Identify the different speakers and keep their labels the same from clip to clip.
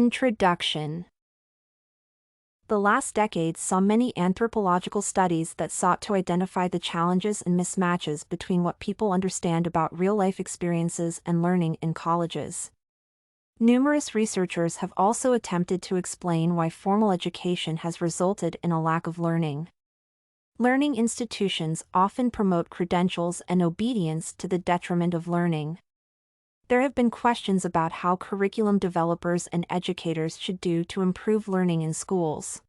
Speaker 1: Introduction. The last decade saw many anthropological studies that sought to identify the challenges and mismatches between what people understand about real-life experiences and learning in colleges. Numerous researchers have also attempted to explain why formal education has resulted in a lack of learning. Learning institutions often promote credentials and obedience to the detriment of learning. There have been questions about how curriculum developers and educators should do to improve learning in schools.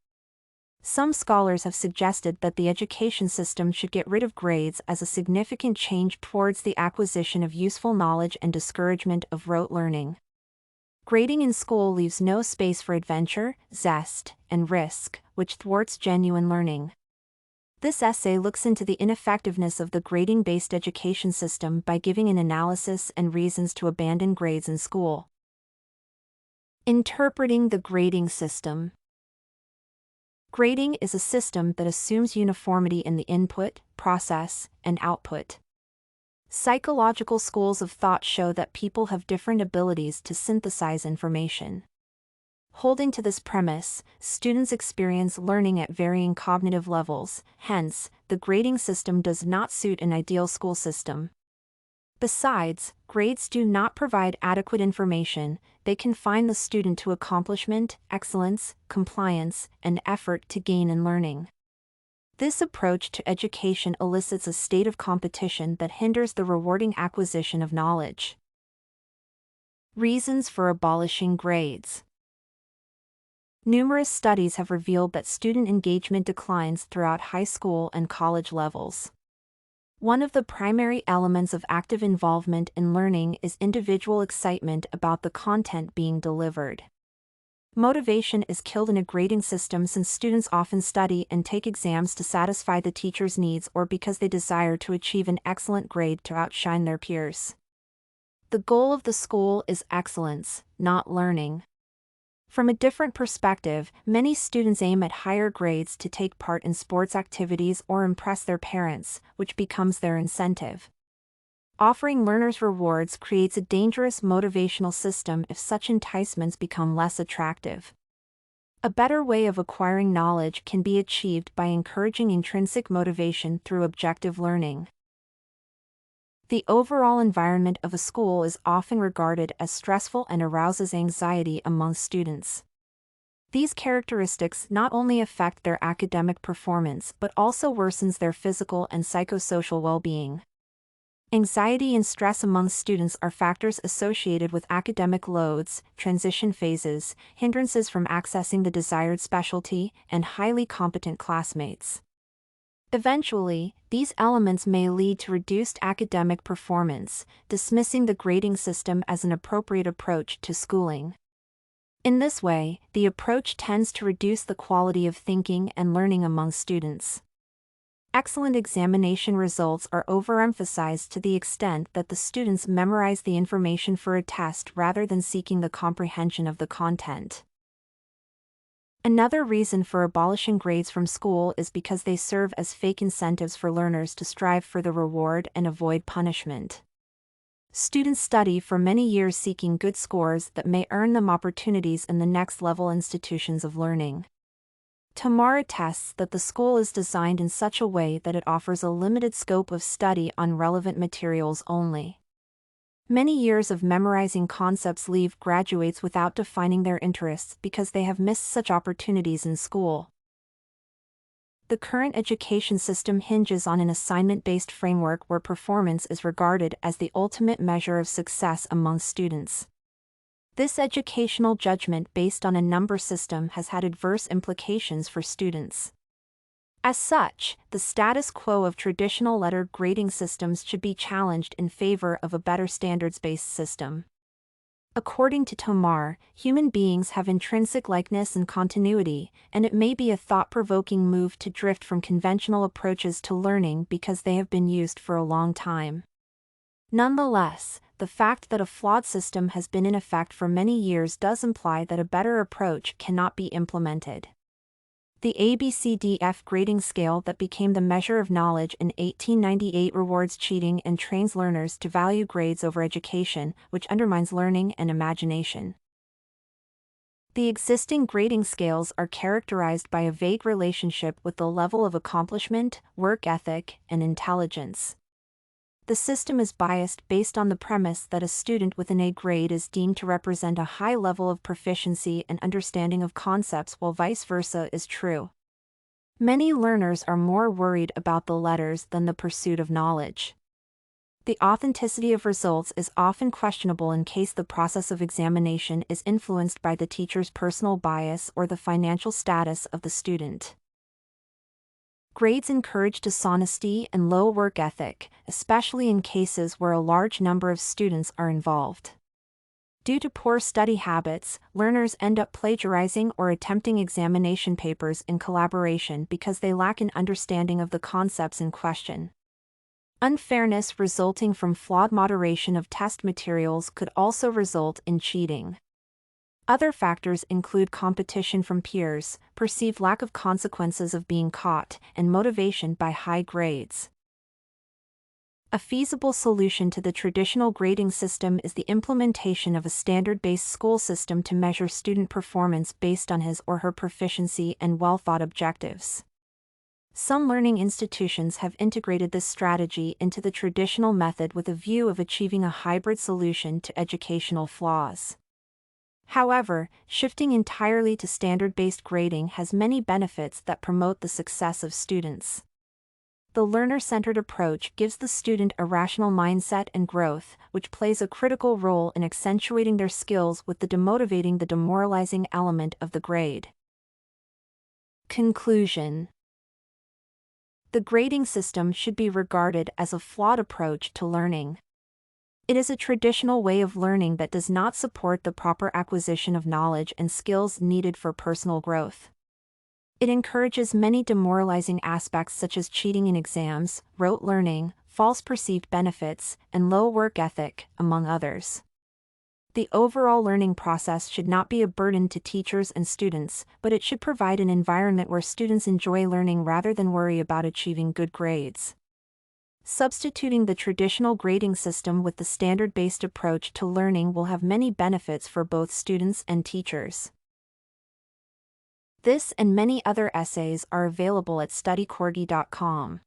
Speaker 1: Some scholars have suggested that the education system should get rid of grades as a significant change towards the acquisition of useful knowledge and discouragement of rote learning. Grading in school leaves no space for adventure, zest, and risk, which thwarts genuine learning. This essay looks into the ineffectiveness of the grading-based education system by giving an analysis and reasons to abandon grades in school. Interpreting the grading system. Grading is a system that assumes uniformity in the input, process, and output. Psychological schools of thought show that people have different abilities to synthesize information. Holding to this premise, students experience learning at varying cognitive levels, hence, the grading system does not suit an ideal school system. Besides, grades do not provide adequate information, they confine the student to accomplishment, excellence, compliance, and effort to gain in learning. This approach to education elicits a state of competition that hinders the rewarding acquisition of knowledge. Reasons for abolishing grades. Numerous studies have revealed that student engagement declines throughout high school and college levels. One of the primary elements of active involvement in learning is individual excitement about the content being delivered. Motivation is killed in a grading system since students often study and take exams to satisfy the teacher's needs or because they desire to achieve an excellent grade to outshine their peers. The goal of the school is excellence, not learning. From a different perspective, many students aim at higher grades to take part in sports activities or impress their parents, which becomes their incentive. Offering learners rewards creates a dangerous motivational system if such enticements become less attractive. A better way of acquiring knowledge can be achieved by encouraging intrinsic motivation through objective learning. The overall environment of a school is often regarded as stressful and arouses anxiety among students. These characteristics not only affect their academic performance but also worsens their physical and psychosocial well-being. Anxiety and stress among students are factors associated with academic loads, transition phases, hindrances from accessing the desired specialty, and highly competent classmates. Eventually, these elements may lead to reduced academic performance, dismissing the grading system as an appropriate approach to schooling. In this way, the approach tends to reduce the quality of thinking and learning among students. Excellent examination results are overemphasized to the extent that the students memorize the information for a test rather than seeking the comprehension of the content. Another reason for abolishing grades from school is because they serve as fake incentives for learners to strive for the reward and avoid punishment. Students study for many years seeking good scores that may earn them opportunities in the next-level institutions of learning. Tomar attests that the school is designed in such a way that it offers a limited scope of study on relevant materials only. Many years of memorizing concepts leave graduates without defining their interests because they have missed such opportunities in school. The current education system hinges on an assignment-based framework where performance is regarded as the ultimate measure of success among students. This educational judgment based on a number system has had adverse implications for students. As such, the status quo of traditional lettered grading systems should be challenged in favor of a better standards-based system. According to Tomar, human beings have intrinsic likeness and continuity, and it may be a thought-provoking move to drift from conventional approaches to learning because they have been used for a long time. Nonetheless, the fact that a flawed system has been in effect for many years does imply that a better approach cannot be implemented. The ABCDF grading scale that became the measure of knowledge in 1898 rewards cheating and trains learners to value grades over education, which undermines learning and imagination. The existing grading scales are characterized by a vague relationship with the level of accomplishment, work ethic, and intelligence. The system is biased based on the premise that a student with an A grade is deemed to represent a high level of proficiency and understanding of concepts, while vice versa is true. Many learners are more worried about the letters than the pursuit of knowledge. The authenticity of results is often questionable in case the process of examination is influenced by the teacher's personal bias or the financial status of the student. Grades encourage dishonesty and low work ethic, especially in cases where a large number of students are involved. Due to poor study habits, learners end up plagiarizing or attempting examination papers in collaboration because they lack an understanding of the concepts in question. Unfairness resulting from flawed moderation of test materials could also result in cheating. Other factors include competition from peers, perceived lack of consequences of being caught, and motivation by high grades. A feasible solution to the traditional grading system is the implementation of a standard-based school system to measure student performance based on his or her proficiency and well-thought objectives. Some learning institutions have integrated this strategy into the traditional method with a view of achieving a hybrid solution to educational flaws. However, shifting entirely to standard-based grading has many benefits that promote the success of students. The learner-centered approach gives the student a rational mindset and growth, which plays a critical role in accentuating their skills with the demotivating the demoralizing element of the grade. Conclusion. The grading system should be regarded as a flawed approach to learning. It is a traditional way of learning that does not support the proper acquisition of knowledge and skills needed for personal growth. It encourages many demoralizing aspects such as cheating in exams, rote learning, false perceived benefits, and low work ethic, among others. The overall learning process should not be a burden to teachers and students, but it should provide an environment where students enjoy learning rather than worry about achieving good grades. Substituting the traditional grading system with the standard-based approach to learning will have many benefits for both students and teachers. This and many other essays are available at studycorgi.com.